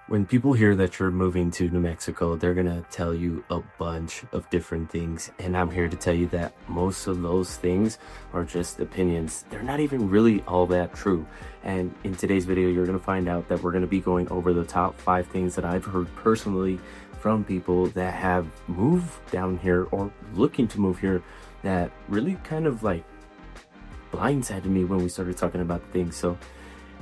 When people hear that you're moving to New Mexico, they're gonna tell you a bunch of different things. And I'm here to tell you that most of those things are just opinions. They're not even really all that true. And in today's video, you're gonna find out that we're gonna be going over the top 5 things that I've heard personally from people that have moved down here or looking to move here that really kind of like blindsided me when we started talking about things. So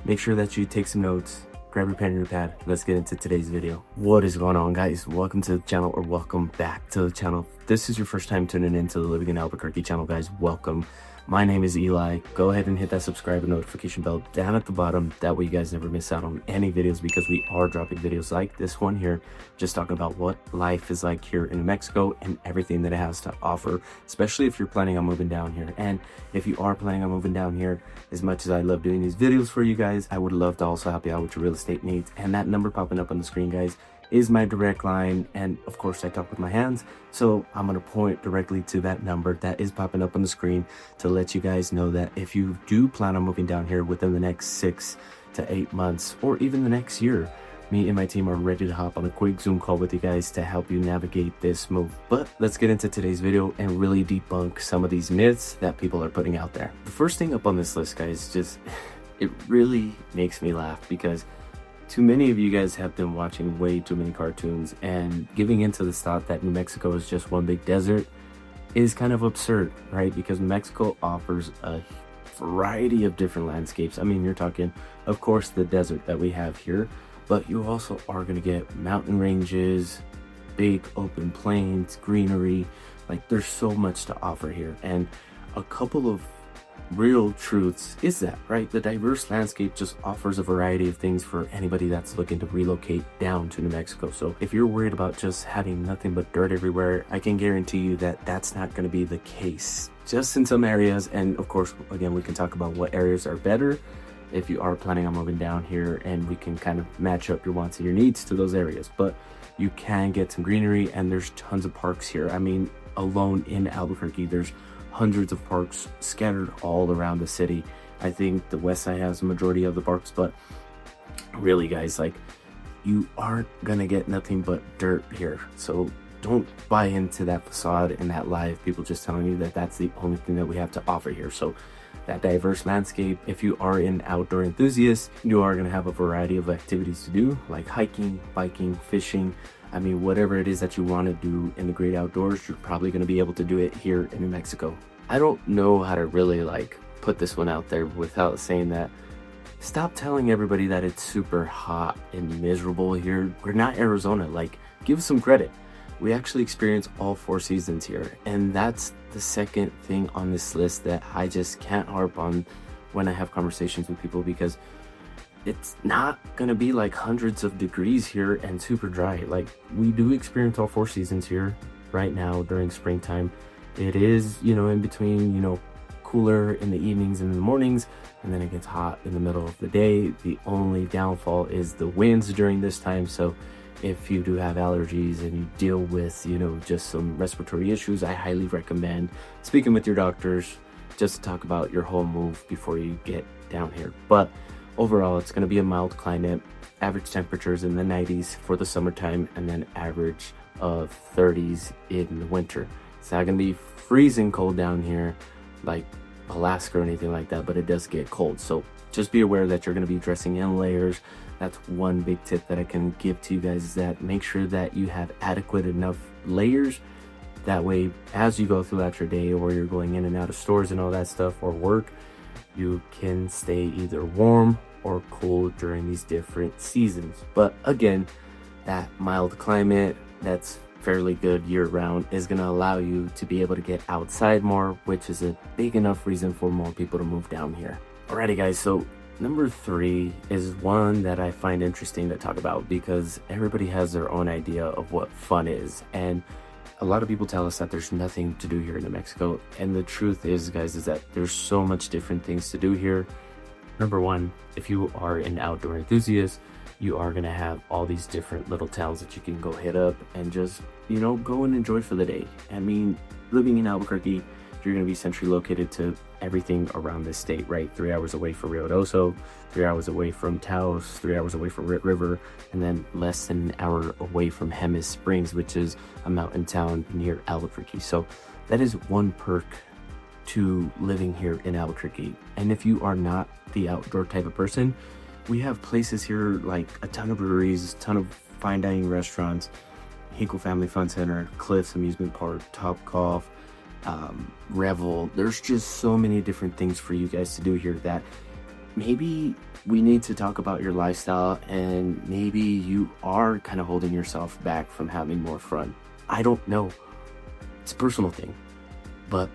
make sure that you take some notes. Grab your pen and your pad. Let's get into today's video. What is going on, guys? Welcome to the channel, or welcome back to the channel. If this is your first time tuning into the Living in Albuquerque channel, guys, welcome. My name is Eli. Go ahead and hit that subscribe and notification bell down at the bottom. That way you guys never miss out on any videos, because we are dropping videos like this one here, just talking about what life is like here in New Mexico and everything that it has to offer, especially if you're planning on moving down here. And if you are planning on moving down here, as much as I love doing these videos for you guys, I would love to also help you out with your real estate needs. And that number popping up on the screen, guys, is my direct line. And of course I talk with my hands, so I'm going to point directly to that number that is popping up on the screen to let you guys know that if you do plan on moving down here within the next 6 to 8 months or even the next year, me and my team are ready to hop on a quick Zoom call with you guys to help you navigate this move. But let's get into today's video and really debunk some of these myths that people are putting out there. The first thing up on this list, guys, just it really makes me laugh, because too many of you guys have been watching way too many cartoons, and giving into this thought that New Mexico is just one big desert is kind of absurd, right? Because New Mexico offers a variety of different landscapes. I mean, you're talking, of course, the desert that we have here, but you also are going to get mountain ranges, big open plains, greenery. Like, there's so much to offer here. And a couple of real truths is that, right, the diverse landscape just offers a variety of things for anybody that's looking to relocate down to New Mexico. So if you're worried about just having nothing but dirt everywhere, I can guarantee you that that's not going to be the case, just in some areas. And of course, again, we can talk about what areas are better if you are planning on moving down here, and we can kind of match up your wants and your needs to those areas. But you can get some greenery, and there's tons of parks here. I mean, alone in Albuquerque, there's hundreds of parks scattered all around the city. I think the west side has the majority of the parks, but really, guys, like, you aren't gonna get nothing but dirt here. So don't buy into that facade and that lie of people just telling you that that's the only thing that we have to offer here. So that diverse landscape, if you are an outdoor enthusiast, you are gonna have a variety of activities to do, like hiking, biking, fishing. I mean, whatever it is that you want to do in the great outdoors, you're probably going to be able to do it here in New Mexico. I don't know how to really like put this one out there without saying that stop telling everybody that it's super hot and miserable here. We're not Arizona. Like, give us some credit. We actually experience all 4 seasons here. And that's the second thing on this list that I just can't harp on when I have conversations with people, because it's not gonna be like hundreds of degrees here and super dry. Like, we do experience all 4 seasons here right now during springtime. It is, in between, cooler in the evenings and in the mornings, and then it gets hot in the middle of the day. The only downfall is the winds during this time. So if you do have allergies and you deal with, just some respiratory issues, I highly recommend speaking with your doctors just to talk about your whole move before you get down here. But overall, it's going to be a mild climate, average temperatures in the 90s for the summertime, and then average of 30s in the winter. It's not going to be freezing cold down here like Alaska or anything like that, but it does get cold. So just be aware that you're going to be dressing in layers. That's one big tip that I can give to you guys, is that make sure that you have adequate enough layers. That way, as you go throughout your day, or you're going in and out of stores and all that stuff, or work, you can stay either warm or cool during these different seasons. But again, that mild climate that's fairly good year-round is going to allow you to be able to get outside more, which is a big enough reason for more people to move down here. Alrighty, guys, so number 3 is one that I find interesting to talk about, because everybody has their own idea of what fun is. And a lot of people tell us that there's nothing to do here in New Mexico, and the truth is, guys, is that there's so much different things to do here. Number 1, if you are an outdoor enthusiast, you are going to have all these different little towns that you can go hit up and just, go and enjoy for the day. I mean, living in Albuquerque, you're going to be centrally located to everything around this state, right? 3 hours away from Rio Doso, 3 hours away from Taos, 3 hours away from River, and then less than an hour away from Jemez Springs, which is a mountain town near Albuquerque. So that is one perk to living here in Albuquerque. And if you are not the outdoor type of person, we have places here like a ton of breweries, a ton of fine dining restaurants, Hinkle Family Fun Center, Cliffs Amusement Park, Top Golf, Revel. There's just so many different things for you guys to do here that maybe we need to talk about your lifestyle, and maybe you are kind of holding yourself back from having more fun. I don't know. It's a personal thing. But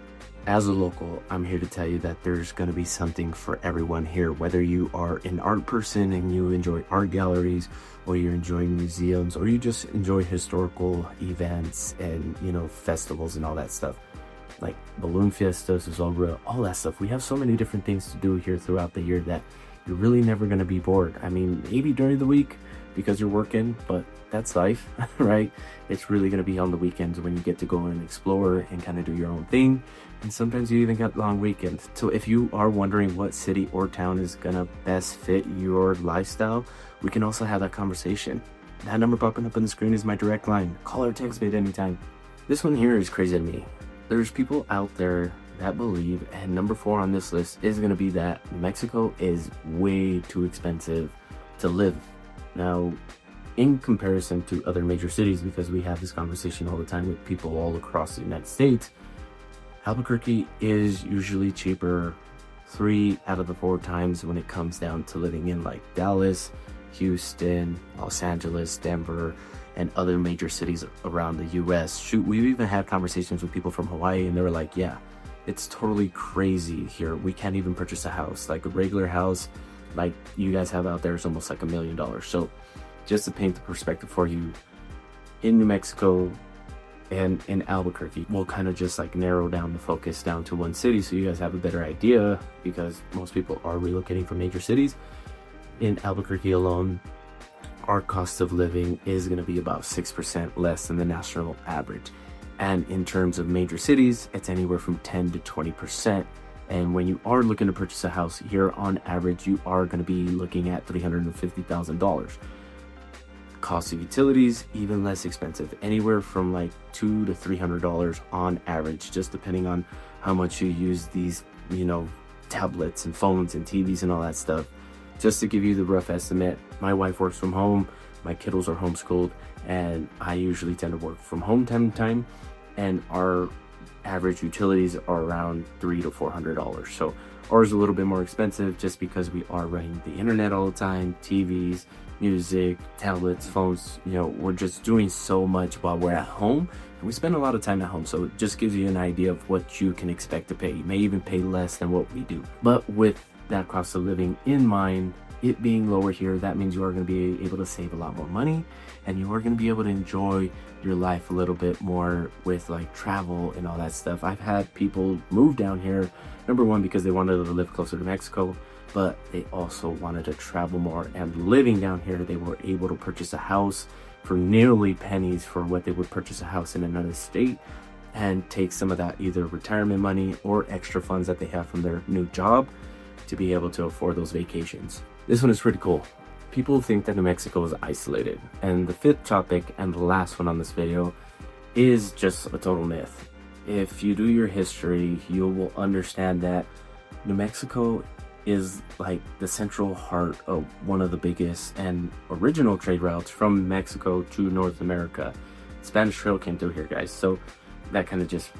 as a local, I'm here to tell you that there's going to be something for everyone here. Whether you are an art person and you enjoy art galleries, or you're enjoying museums, or you just enjoy historical events and, you know, festivals and all that stuff. Like balloon fiestas, all that stuff. We have so many different things to do here throughout the year that you're really never going to be bored. I mean, maybe during the week because you're working, but that's life, right? It's really going to be on the weekends when you get to go and explore and kind of do your own thing. And sometimes you even got long weekends. So if you are wondering what city or town is going to best fit your lifestyle, we can also have that conversation. That number popping up on the screen is my direct line. Call or text me at any time. This one here is crazy to me. There's people out there that believe, and number 4 on this list is going to be that New Mexico is way too expensive to live. Now, in comparison to other major cities, because we have this conversation all the time with people all across the United States, Albuquerque is usually cheaper 3 out of the 4 times when it comes down to living in like Dallas, Houston, Los Angeles, Denver, and other major cities around the US. Shoot, we've even had conversations with people from Hawaii, and they were like, yeah, it's totally crazy here. We can't even purchase a house. Like a regular house like you guys have out there is almost like $1 million. So just to paint the perspective for you, in New Mexico and in Albuquerque, we'll kind of just like narrow down the focus down to one city so you guys have a better idea, because most people are relocating from major cities. In Albuquerque alone, our cost of living is going to be about 6% less than the national average. And in terms of major cities, it's anywhere from 10 to 20%. And when you are looking to purchase a house here, on average, you are going to be looking at $350,000. Cost of utilities, even less expensive, anywhere from like $200 to $300 on average, just depending on how much you use these, you know, tablets and phones and TVs and all that stuff. Just to give you the rough estimate, my wife works from home, my kiddos are homeschooled, and I usually tend to work from home time to time, and our average utilities are around $300 to $400. So ours is a little bit more expensive just because we are running the internet all the time, TVs, music, tablets, phones. You know, we're just doing so much while we're at home, and we spend a lot of time at home. So it just gives you an idea of what you can expect to pay. You may even pay less than what we do. But with that cost of living in mind, it being lower here, that means you are going to be able to save a lot more money, and you are going to be able to enjoy your life a little bit more with like travel and all that stuff. I've had people move down here, number one, because they wanted to live closer to Mexico, but they also wanted to travel more. And living down here, they were able to purchase a house for nearly pennies for what they would purchase a house in another state, and take some of that either retirement money or extra funds that they have from their new job to be able to afford those vacations. This one is pretty cool. People think that New Mexico is isolated, and the 5th topic and the last one on this video is just a total myth. If you do your history, you will understand that New Mexico is like the central heart of one of the biggest and original trade routes from Mexico to North America. Spanish Trail came through here, guys, so that kind of just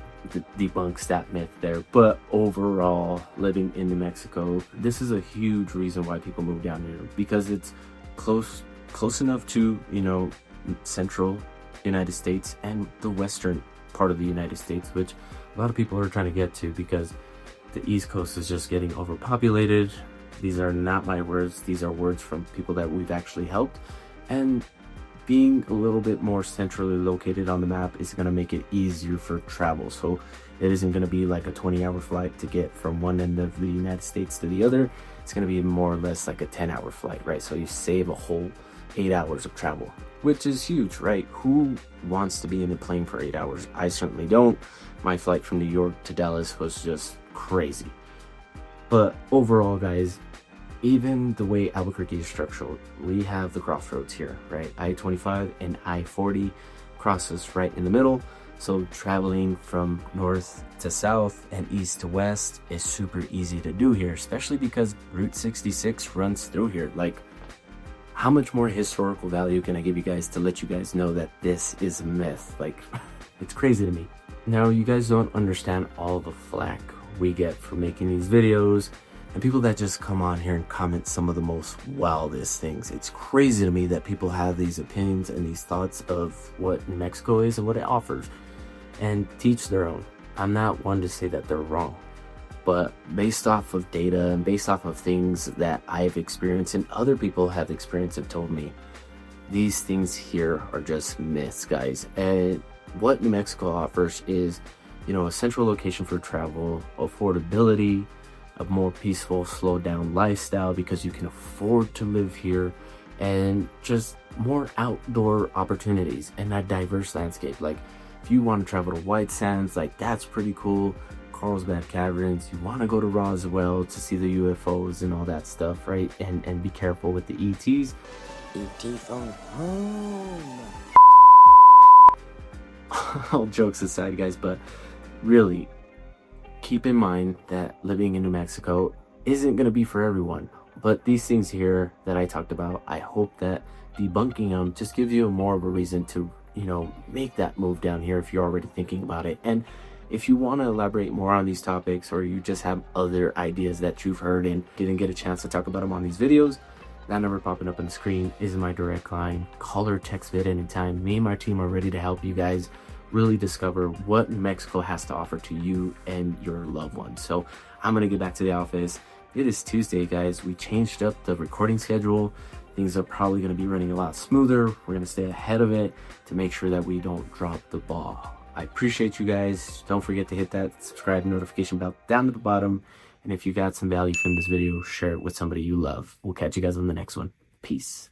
debunks that myth there. But overall, living in New Mexico, this is a huge reason why people move down here, because it's close enough to, you know, central United States and the western part of the United States, which a lot of people are trying to get to, because the East Coast is just getting overpopulated. These are not my words, these are words from people that we've actually helped. And being a little bit more centrally located on the map is going to make it easier for travel. So it isn't going to be like a 20-hour flight to get from one end of the United States to the other. It's going to be more or less like a 10-hour flight, right? So you save a whole 8 hours of travel, which is huge, right? Who wants to be in a plane for 8 hours? I certainly don't. My flight from New York to Dallas was just crazy. But overall, guys, even the way Albuquerque is structured, we have the crossroads here, right? I-25 and I-40 crosses right in the middle. So traveling from north to south and east to west is super easy to do here, especially because Route 66 runs through here. Like, how much more historical value can I give you guys to let you guys know that this is a myth? Like, it's crazy to me. Now, you guys don't understand all the flack we get for making these videos and people that just come on here and comment some of the most wildest things. It's crazy to me that people have these opinions and these thoughts of what New Mexico is and what it offers, and teach their own. I'm not one to say that they're wrong, but based off of data and based off of things that I've experienced and other people have experienced have told me, these things here are just myths, guys. And what New Mexico offers is, you know, a central location for travel, affordability, a more peaceful, slowed down lifestyle because you can afford to live here, and just more outdoor opportunities and a diverse landscape. Like, if you want to travel to White Sands, like, that's pretty cool. Carlsbad Caverns, you want to go to Roswell to see the UFOs and all that stuff, right? And be careful with the ETs. ET phone home. All jokes aside, guys, but really, keep in mind that living in New Mexico isn't going to be for everyone. But these things here that I talked about, I hope that debunking them just gives you more of a reason to, you know, make that move down here if you're already thinking about it. And if you want to elaborate more on these topics, or you just have other ideas that you've heard and didn't get a chance to talk about them on these videos, that number popping up on the screen is my direct line. Call or text me at any time. Me and my team are ready to help you guys really discover what New Mexico has to offer to you and your loved ones. So I'm gonna get back to the office. It is Tuesday, guys. We changed up the recording schedule. Things are probably gonna be running a lot smoother. We're gonna stay ahead of it to make sure that we don't drop the ball. I appreciate you guys. Don't forget to hit that subscribe notification bell down at the bottom. And if you got some value from this video, share it with somebody you love. We'll catch you guys on the next one. Peace.